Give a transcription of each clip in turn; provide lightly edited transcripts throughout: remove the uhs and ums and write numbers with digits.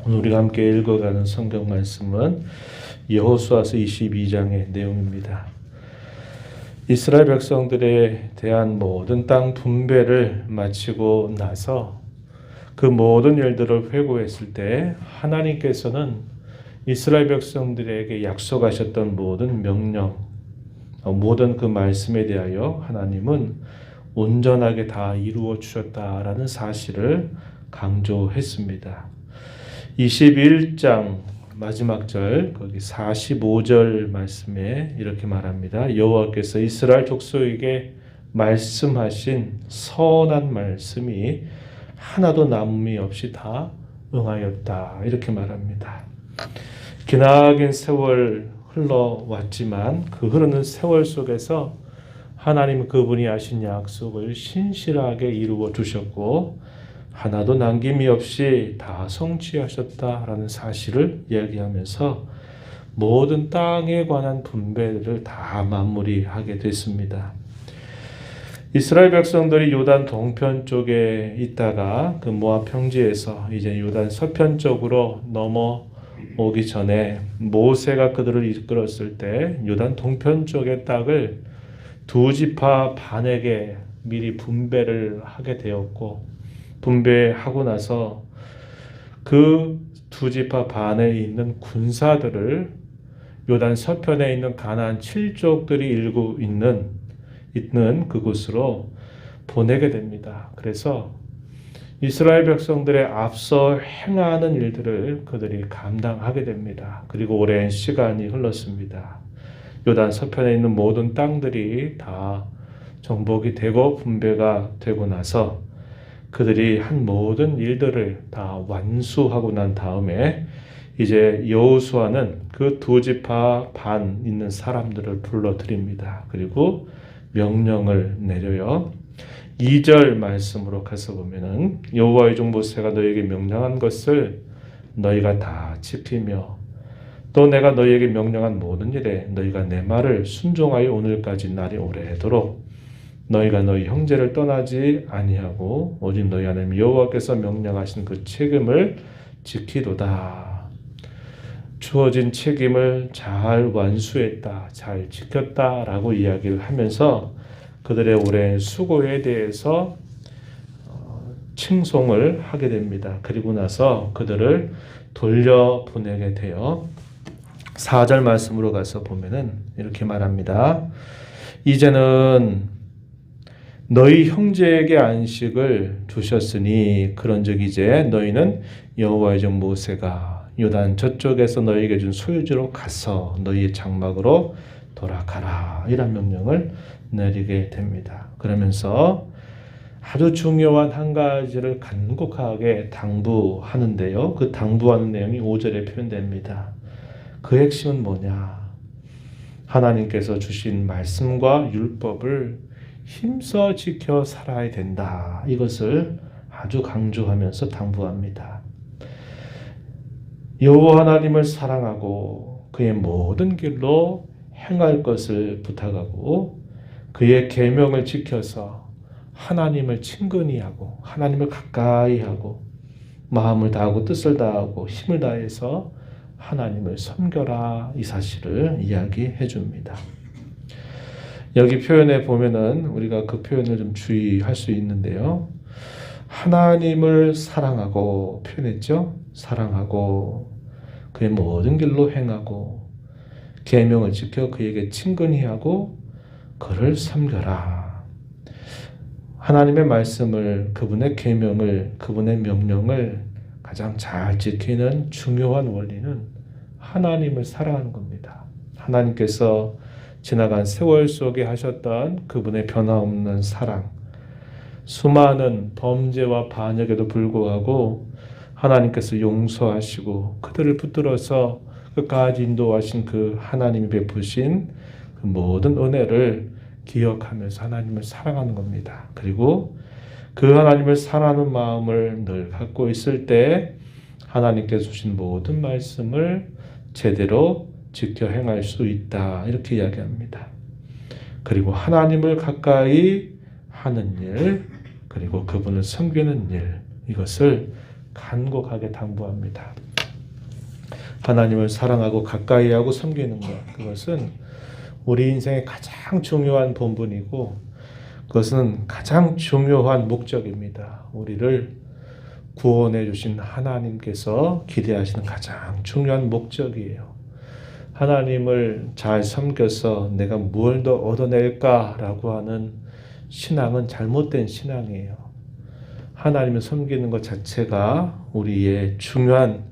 오늘 우리가 함께 읽어가는 성경 말씀은 여호수아서 22장의 내용입니다. 이스라엘 백성들에 대한 모든 땅 분배를 마치고 나서 그 모든 일들을 회고했을 때 하나님께서는 이스라엘 백성들에게 약속하셨던 모든 명령, 모든 그 말씀에 대하여 하나님은 온전하게 다 이루어 주셨다라는 사실을 강조했습니다. 21장 마지막 절 거기 45절 말씀에 이렇게 말합니다. 여호와께서 이스라엘 족속에게 말씀하신 선한 말씀이 하나도 남음이 없이 다 응하였다. 이렇게 말합니다. 기나긴 세월 흘러왔지만 그 흐르는 세월 속에서 하나님 그분이 하신 약속을 신실하게 이루어 주셨고 하나도 남김이 없이 다 성취하셨다라는 사실을 이야기하면서 모든 땅에 관한 분배를 다 마무리하게 됐습니다. 이스라엘 백성들이 요단 동편 쪽에 있다가 그 모압 평지에서 이제 요단 서편 쪽으로 넘어오기 전에 모세가 그들을 이끌었을 때 요단 동편 쪽의 땅을 두 지파 반에게 미리 분배를 하게 되었고 분배하고 나서 그 두 지파 반에 있는 군사들을 요단 서편에 있는 가나안 7족들이 일고 있는 그곳으로 보내게 됩니다. 그래서 이스라엘 백성들의 앞서 행하는 일들을 그들이 감당하게 됩니다. 그리고 오랜 시간이 흘렀습니다. 요단 서편에 있는 모든 땅들이 다 정복이 되고 분배가 되고 나서 그들이 한 모든 일들을 다 완수하고 난 다음에 이제 여호수아는 그 두 지파 반 있는 사람들을 불러들입니다. 그리고 명령을 내려요. 2절 말씀으로 가서 보면은 여호와의 종 모세가 너에게 명령한 것을 너희가 다 지키며 또 내가 너희에게 명령한 모든 일에 너희가 내 말을 순종하여 오늘까지 날이 오래도록 너희가 너희 형제를 떠나지 아니하고 오직 너희 하나님 여호와께서 명령하신 그 책임을 지키도다. 주어진 책임을 잘 완수했다, 잘 지켰다라고 이야기를 하면서 그들의 오랜 수고에 대해서 칭송을 하게 됩니다. 그리고 나서 그들을 돌려보내게 되어 4절 말씀으로 가서 보면은 이렇게 말합니다. 이제는 너희 형제에게 안식을 주셨으니 그런즉 이제 너희는 여호와의 종 모세가 요단 저쪽에서 너희에게 준 소유지로 가서 너희의 장막으로 돌아가라. 이런 명령을 내리게 됩니다. 그러면서 아주 중요한 한 가지를 간곡하게 당부하는데요. 그 당부하는 내용이 5절에 표현됩니다. 그 핵심은 뭐냐? 하나님께서 주신 말씀과 율법을 힘써 지켜 살아야 된다. 이것을 아주 강조하면서 당부합니다. 여호와 하나님을 사랑하고 그의 모든 길로 행할 것을 부탁하고 그의 계명을 지켜서 하나님을 친근히 하고 하나님을 가까이 하고 마음을 다하고 뜻을 다하고 힘을 다해서 하나님을 섬겨라. 이 사실을 이야기해 줍니다. 여기 표현에 보면은 우리가 그 표현을 좀 주의할 수 있는데요. 하나님을 사랑하고 표현했죠. 사랑하고 그의 모든 길로 행하고 계명을 지켜 그에게 친근히 하고 그를 섬겨라. 하나님의 말씀을 그분의 계명을 그분의 명령을 가장 잘 지키는 중요한 원리는 하나님을 사랑하는 겁니다. 하나님께서 지나간 세월 속에 하셨던 그분의 변함없는 사랑, 수많은 범죄와 반역에도 불구하고 하나님께서 용서하시고 그들을 붙들어서 끝까지 인도하신 그 하나님이 베푸신 그 모든 은혜를 기억하면서 하나님을 사랑하는 겁니다. 그리고 그 하나님을 사랑하는 마음을 늘 갖고 있을 때 하나님께서 주신 모든 말씀을 제대로 지켜 행할 수 있다. 이렇게 이야기합니다. 그리고 하나님을 가까이 하는 일, 그리고 그분을 섬기는 일, 이것을 간곡하게 당부합니다. 하나님을 사랑하고 가까이 하고 섬기는 것, 그것은 우리 인생의 가장 중요한 본분이고 그것은 가장 중요한 목적입니다. 우리를 구원해 주신 하나님께서 기대하시는 가장 중요한 목적이에요. 하나님을 잘 섬겨서 내가 뭘 더 얻어낼까라고 하는 신앙은 잘못된 신앙이에요. 하나님을 섬기는 것 자체가 우리의 중요한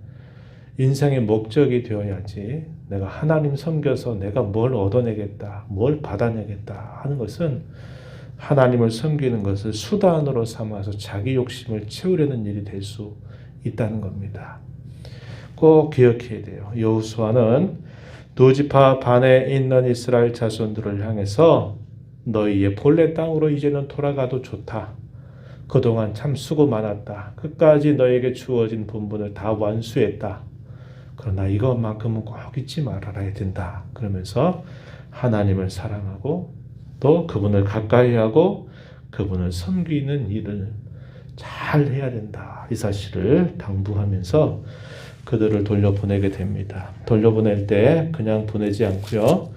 인생의 목적이 되어야지, 내가 하나님 섬겨서 내가 뭘 얻어내겠다, 뭘 받아내겠다 하는 것은 하나님을 섬기는 것을 수단으로 삼아서 자기 욕심을 채우려는 일이 될 수 있다는 겁니다. 꼭 기억해야 돼요. 여호수아는 두 지파 반에 있는 이스라엘 자손들을 향해서 너희의 본래 땅으로 이제는 돌아가도 좋다. 그동안 참 수고 많았다. 끝까지 너에게 주어진 본분을 다 완수했다. 그러나 이것만큼은 꼭 잊지 말아야 된다. 그러면서 하나님을 사랑하고 또 그분을 가까이 하고 그분을 섬기는 일을 잘 해야 된다. 이 사실을 당부하면서 그들을 돌려보내게 됩니다. 돌려보낼 때 그냥 보내지 않고요.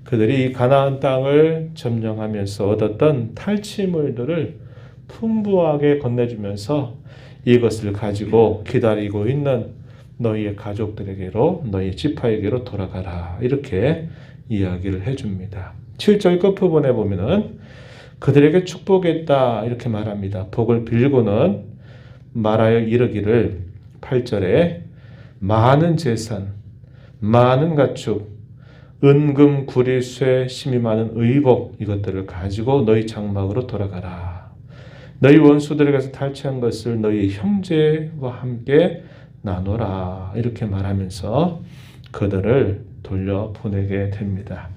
그들이 가나안 땅을 점령하면서 얻었던 탈취물들을 풍부하게 건네주면서 이것을 가지고 기다리고 있는 너희의 가족들에게로, 너희 지파에게로 돌아가라. 이렇게 이야기를 해줍니다. 7절 끝부분에 보면은 그들에게 축복했다 이렇게 말합니다. 복을 빌고는 말하여 이르기를 8절에 많은 재산, 많은 가축, 은금, 구리, 쇠, 심이 많은 의복 이것들을 가지고 너희 장막으로 돌아가라. 너희 원수들에게서 탈취한 것을 너희 형제와 함께 나눠라. 이렇게 말하면서 그들을 돌려보내게 됩니다.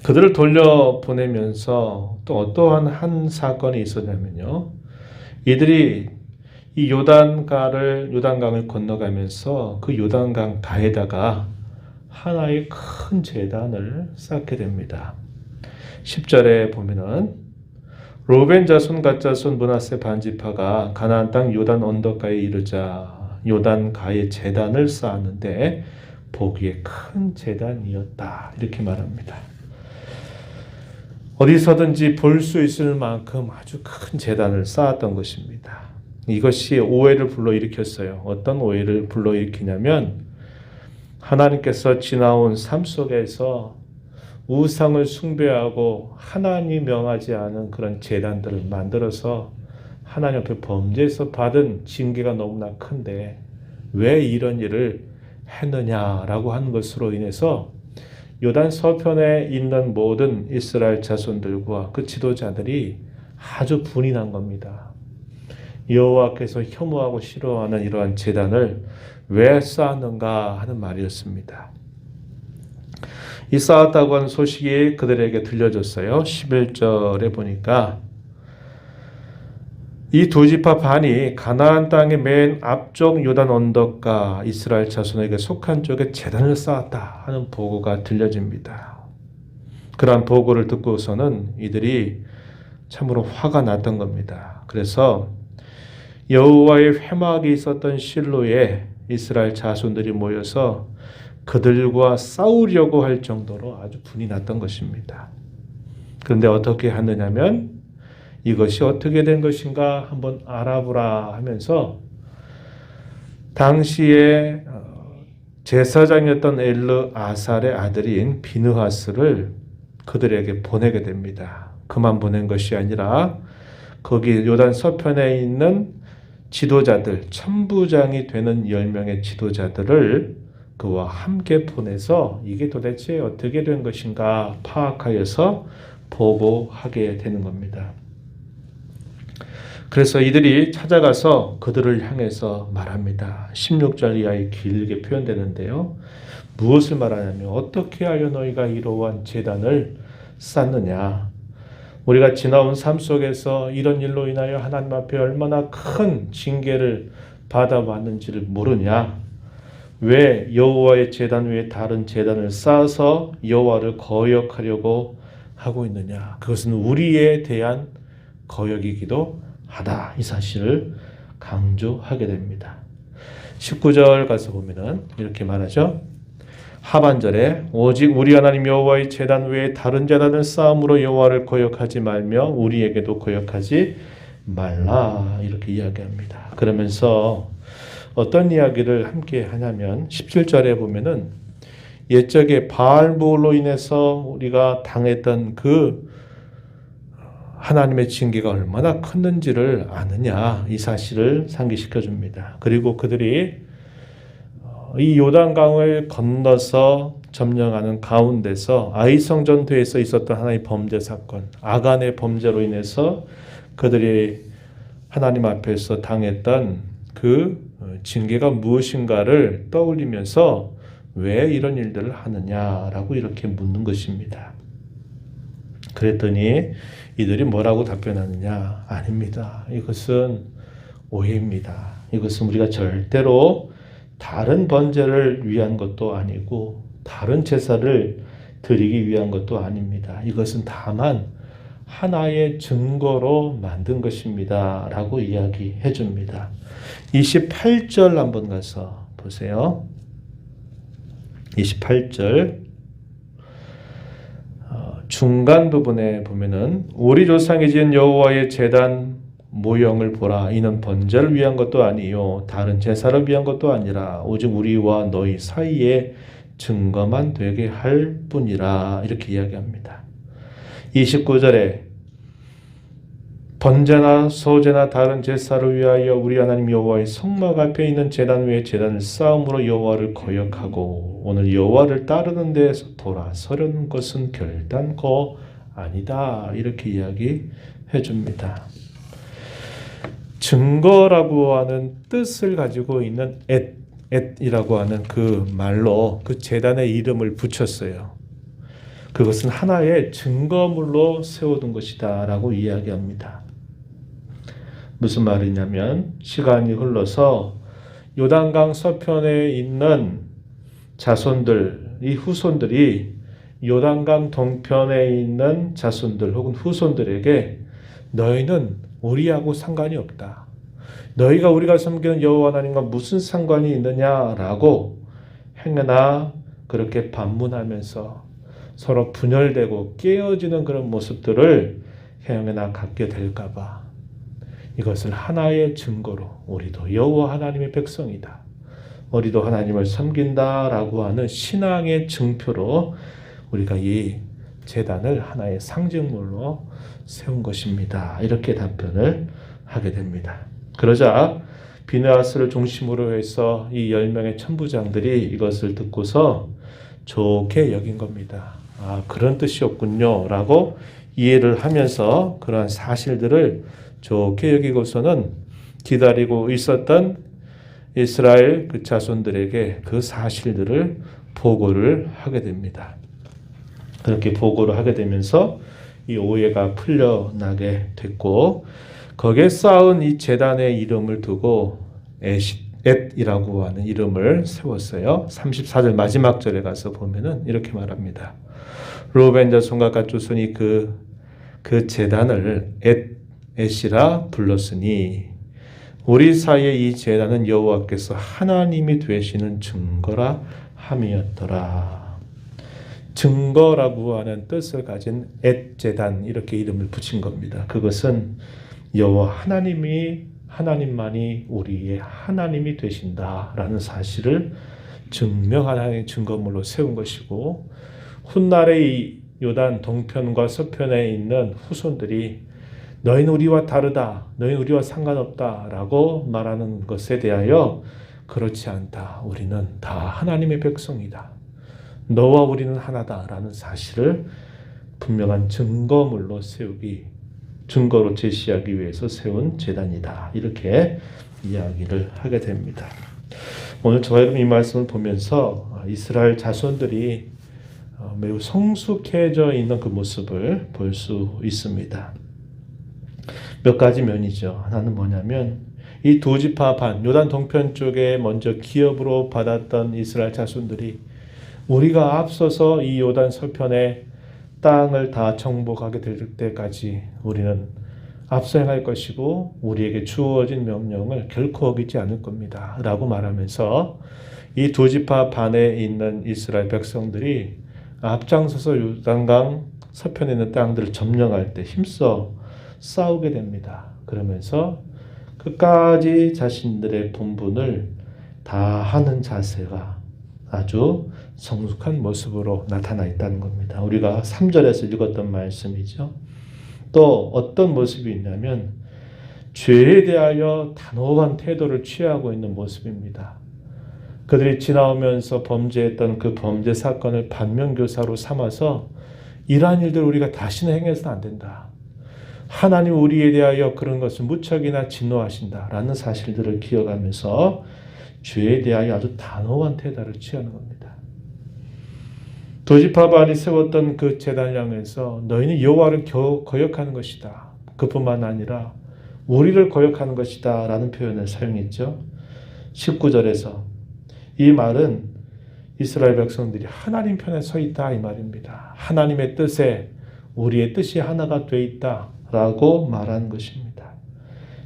그들을 돌려보내면서 또 어떠한 한 사건이 있었냐면요. 이들이 이 요단강을 건너가면서 그 요단강 가에다가 하나의 큰 제단을 쌓게 됩니다. 10절에 보면은 르우벤 자손, 갓 자손, 므낫세 반지파가 가나안 땅 요단 언덕가에 이르자 요단 가에 제단을 쌓았는데 보기에 큰 제단이었다. 이렇게 말합니다. 어디서든지 볼 수 있을 만큼 아주 큰 제단을 쌓았던 것입니다. 이것이 오해를 불러일으켰어요. 어떤 오해를 불러일으키냐면 하나님께서 지나온 삶 속에서 우상을 숭배하고 하나님 명하지 않은 그런 제단들을 만들어서 하나님 앞에 범죄해서 받은 징계가 너무나 큰데 왜 이런 일을 했느냐라고 하는 것으로 인해서 요단 서편에 있는 모든 이스라엘 자손들과 그 지도자들이 아주 분이 난 겁니다. 여호와께서 혐오하고 싫어하는 이러한 제단을 왜 쌓았는가 하는 말이었습니다. 이 쌓았다고 하는 소식이 그들에게 들려졌어요. 11절에 보니까 이 두 지파 반이 가나안 땅의 맨 앞쪽 요단 언덕과 이스라엘 자손에게 속한 쪽에 제단을 쌓았다 하는 보고가 들려집니다. 그러한 보고를 듣고서는 이들이 참으로 화가 났던 겁니다. 그래서 여호와의 회막이 있었던 실로에 이스라엘 자손들이 모여서 그들과 싸우려고 할 정도로 아주 분이 났던 것입니다. 그런데 어떻게 하느냐면 이것이 어떻게 된 것인가 한번 알아보라 하면서 당시에 제사장이었던 엘르아살의 아들인 비느하스를 그들에게 보내게 됩니다. 그만 보낸 것이 아니라 거기 요단 서편에 있는 지도자들, 천부장이 되는 10명의 지도자들을 그와 함께 보내서 이게 도대체 어떻게 된 것인가 파악하여서 보고하게 되는 겁니다. 그래서 이들이 찾아가서 그들을 향해서 말합니다. 16절 이하에 길게 표현되는데요. 무엇을 말하냐면 어떻게 하여 너희가 이러한 제단을 쌓느냐. 우리가 지나온 삶 속에서 이런 일로 인하여 하나님 앞에 얼마나 큰 징계를 받아왔는지를 모르냐. 왜 여호와의 제단 위에 다른 제단을 쌓아서 여호와를 거역하려고 하고 있느냐. 그것은 우리에 대한 거역이기도 하다. 이 사실을 강조하게 됩니다. 19절 가서 보면은 이렇게 말하죠. 하반절에 오직 우리 하나님 여호와의 제단 외에 다른 제단을 쌓음으로 여호와를 거역하지 말며 우리에게도 거역하지 말라 이렇게 이야기합니다. 그러면서 어떤 이야기를 함께 하냐면 17절에 보면은 옛적에 바알보로 인해서 우리가 당했던 그 하나님의 징계가 얼마나 컸는지를 아느냐 이 사실을 상기시켜 줍니다. 그리고 그들이 이 요단강을 건너서 점령하는 가운데서 아이성 전투에서 있었던 하나의 범죄 사건, 아간의 범죄로 인해서 그들이 하나님 앞에서 당했던 그 징계가 무엇인가를 떠올리면서 왜 이런 일들을 하느냐라고 이렇게 묻는 것입니다. 그랬더니 이들이 뭐라고 답변하느냐? 아닙니다. 이것은 오해입니다. 이것은 우리가 절대로 다른 번제를 위한 것도 아니고 다른 제사를 드리기 위한 것도 아닙니다. 이것은 다만 하나의 증거로 만든 것입니다. 라고 이야기해 줍니다. 28절 한번 가서 보세요. 28절 중간 부분에 보면은 우리 조상이 지은 여호와의 제단 모형을 보라. 이는 번제를 위한 것도 아니요 다른 제사를 위한 것도 아니라 오직 우리와 너희 사이에 증거만 되게 할 뿐이라 이렇게 이야기합니다. 29절에 번제나 소제나 다른 제사를 위하여 우리 하나님 여호와의 성막 앞에 있는 제단 위에 제단을 쌓음으로 여호와를 거역하고 오늘 여호와를 따르는 데에서 돌아서려는 것은 결단코 아니다 이렇게 이야기해 줍니다. 증거라고 하는 뜻을 가지고 있는 엣이라고 하는 그 말로 그 제단의 이름을 붙였어요. 그것은 하나의 증거물로 세워둔 것이다 라고 이야기합니다. 무슨 말이냐면 시간이 흘러서 요단강 서편에 있는 자손들, 이 후손들이 요단강 동편에 있는 자손들 혹은 후손들에게 너희는 우리하고 상관이 없다. 너희가 우리가 섬기는 여호와 하나님과 무슨 상관이 있느냐라고 행여나 그렇게 반문하면서 서로 분열되고 깨어지는 그런 모습들을 행여나 갖게 될까 봐 이것을 하나의 증거로 우리도 여호와 하나님의 백성이다. 우리도 하나님을 섬긴다라고 하는 신앙의 증표로 우리가 이 제단을 하나의 상징물로 세운 것입니다. 이렇게 답변을 하게 됩니다. 그러자 비느하스를 중심으로 해서 이 10명의 천부장들이 이것을 듣고서 좋게 여긴 겁니다. 아, 그런 뜻이었군요. 라고 이해를 하면서 그러한 사실들을 좋게 여기고서는 기다리고 있었던 이스라엘 그 자손들에게 그 사실들을 보고를 하게 됩니다. 그렇게 보고를 하게 되면서 이 오해가 풀려나게 됐고 거기에 쌓은 이 제단의 이름을 두고 엣이라고 하는 이름을 세웠어요. 34절 마지막 절에 가서 보면은 이렇게 말합니다. 르우벤 자손과 갓 자손이 그 제단을 엣이라 불렀으니 우리 사이에 이 제단은 여호와께서 하나님이 되시는 증거라 함이었더라. 증거라고 하는 뜻을 가진 엣 제단 이렇게 이름을 붙인 겁니다. 그것은 여호와 하나님만이 우리의 하나님이 되신다라는 사실을 증명하는 증거물로 세운 것이고 훗날의 이 요단 동편과 서편에 있는 후손들이 너희는 우리와 다르다, 너희는 우리와 상관없다라고 말하는 것에 대하여 그렇지 않다. 우리는 다 하나님의 백성이다. 너와 우리는 하나다라는 사실을 분명한 증거물로 증거로 제시하기 위해서 세운 제단이다. 이렇게 이야기를 하게 됩니다. 오늘 저와 여러분 이 말씀을 보면서 이스라엘 자손들이 매우 성숙해져 있는 그 모습을 볼 수 있습니다. 몇 가지 면이죠. 하나는 뭐냐면 이 두 지파 반, 요단 동편 쪽에 먼저 기업으로 받았던 이스라엘 자손들이 우리가 앞서서 이 요단 서편에 땅을 다 정복하게 될 때까지 우리는 앞서 행할 것이고 우리에게 주어진 명령을 결코 어기지 않을 겁니다. 라고 말하면서 이 두 지파 반에 있는 이스라엘 백성들이 앞장서서 요단강 서편에 있는 땅들을 점령할 때 힘써 싸우게 됩니다. 그러면서 끝까지 자신들의 본분을 다하는 자세가 아주 성숙한 모습으로 나타나 있다는 겁니다. 우리가 3절에서 읽었던 말씀이죠. 또 어떤 모습이 있냐면 죄에 대하여 단호한 태도를 취하고 있는 모습입니다. 그들이 지나오면서 범죄했던 그 범죄 사건을 반면교사로 삼아서 이러한 일들을 우리가 다시는 행해서는 안 된다. 하나님 우리에 대하여 그런 것을 무척이나 진노하신다라는 사실들을 기억하면서 죄에 대하여 아주 단호한 태도를 취하는 겁니다. 두 지파 반이 세웠던 그 제단을 향해서 너희는 여호와를 거역하는 것이다. 그뿐만 아니라 우리를 거역하는 것이다 라는 표현을 사용했죠. 19절에서 이 말은 이스라엘 백성들이 하나님 편에 서 있다 이 말입니다. 하나님의 뜻에 우리의 뜻이 하나가 돼 있다 라고 말하는 것입니다.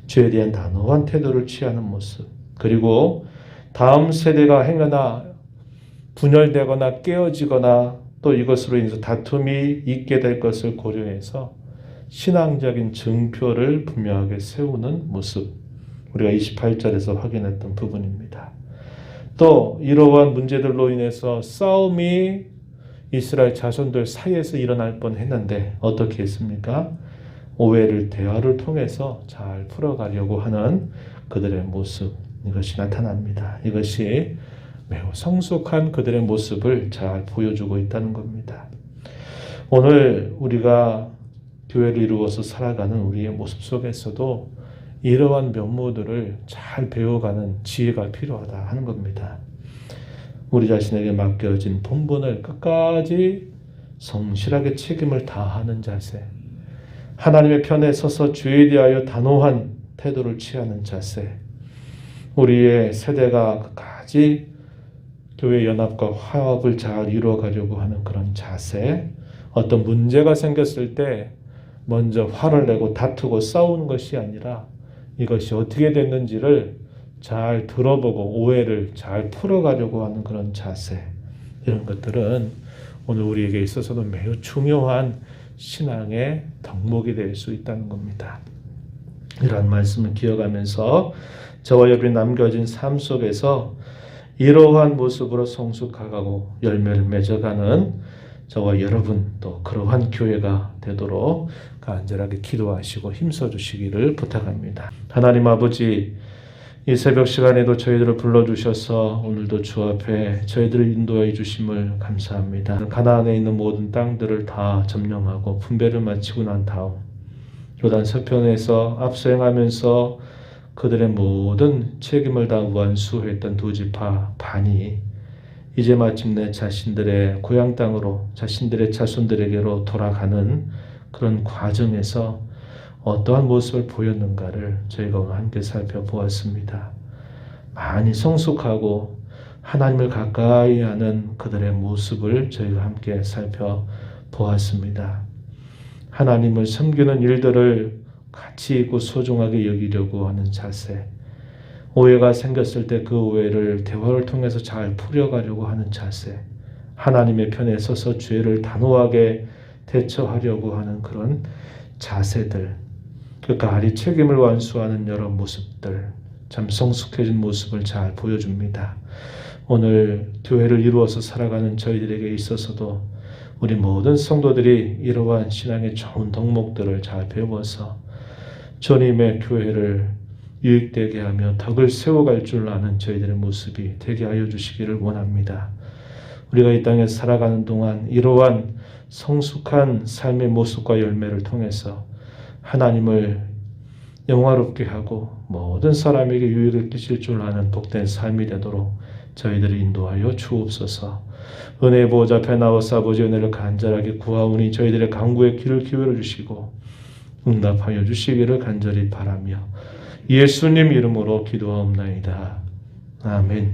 죄에 대한 단호한 태도를 취하는 모습, 그리고 다음 세대가 행하나 분열되거나 깨어지거나 또 이것으로 인해서 다툼이 있게 될 것을 고려해서 신앙적인 증표를 분명하게 세우는 모습, 우리가 28절에서 확인했던 부분입니다. 또 이러한 문제들로 인해서 싸움이 이스라엘 자손들 사이에서 일어날 뻔했는데 어떻게 했습니까? 오해를 대화를 통해서 잘 풀어가려고 하는 그들의 모습, 이것이 나타납니다. 이것이 매우 성숙한 그들의 모습을 잘 보여주고 있다는 겁니다. 오늘 우리가 교회를 이루어서 살아가는 우리의 모습 속에서도 이러한 면모들을 잘 배워가는 지혜가 필요하다 하는 겁니다. 우리 자신에게 맡겨진 본분을 끝까지 성실하게 책임을 다하는 자세, 하나님의 편에 서서 죄에 대하여 단호한 태도를 취하는 자세, 우리의 세대가 끝까지 교회 연합과 화합을 잘 이루어가려고 하는 그런 자세, 어떤 문제가 생겼을 때 먼저 화를 내고 다투고 싸우는 것이 아니라 이것이 어떻게 됐는지를 잘 들어보고 오해를 잘 풀어가려고 하는 그런 자세, 이런 것들은 오늘 우리에게 있어서도 매우 중요한 신앙의 덕목이 될 수 있다는 겁니다. 이러한 말씀을 기억하면서 저와 여러분이 남겨진 삶 속에서 이러한 모습으로 성숙하고 열매를 맺어가는 저와 여러분 또 그러한 교회가 되도록 간절하게 기도하시고 힘써주시기를 부탁합니다. 하나님 아버지, 이 새벽 시간에도 저희들을 불러주셔서 오늘도 주 앞에 저희들을 인도해 주심을 감사합니다. 가나안에 있는 모든 땅들을 다 점령하고 분배를 마치고 난 다음 요단 서편에서 앞서행하면서 그들의 모든 책임을 다 완수했던 두 지파 반이 이제 마침내 자신들의 고향 땅으로 자신들의 자손들에게로 돌아가는 그런 과정에서 어떠한 모습을 보였는가를 저희가 오늘 함께 살펴보았습니다. 많이 성숙하고 하나님을 가까이 하는 그들의 모습을 저희가 함께 살펴보았습니다. 하나님을 섬기는 일들을 가치 있고 소중하게 여기려고 하는 자세, 오해가 생겼을 때 그 오해를 대화를 통해서 잘 풀어가려고 하는 자세, 하나님의 편에 서서 죄를 단호하게 대처하려고 하는 그런 자세들, 끝까지 책임을 완수하는 여러 모습들, 참 성숙해진 모습을 잘 보여줍니다. 오늘 교회를 이루어서 살아가는 저희들에게 있어서도 우리 모든 성도들이 이러한 신앙의 좋은 덕목들을 잘 배워서 주님의 교회를 유익되게 하며 덕을 세워갈 줄 아는 저희들의 모습이 되게 하여 주시기를 원합니다. 우리가 이 땅에 살아가는 동안 이러한 성숙한 삶의 모습과 열매를 통해서 하나님을 영화롭게 하고 모든 사람에게 유익을 끼칠 줄 아는 복된 삶이 되도록 저희들을 인도하여 주옵소서. 은혜의 보호자 앞에 나와서 아버지 은혜를 간절하게 구하오니 저희들의 간구에 귀를 기울여 주시고 응답하여 주시기를 간절히 바라며 예수님 이름으로 기도하옵나이다. 아멘.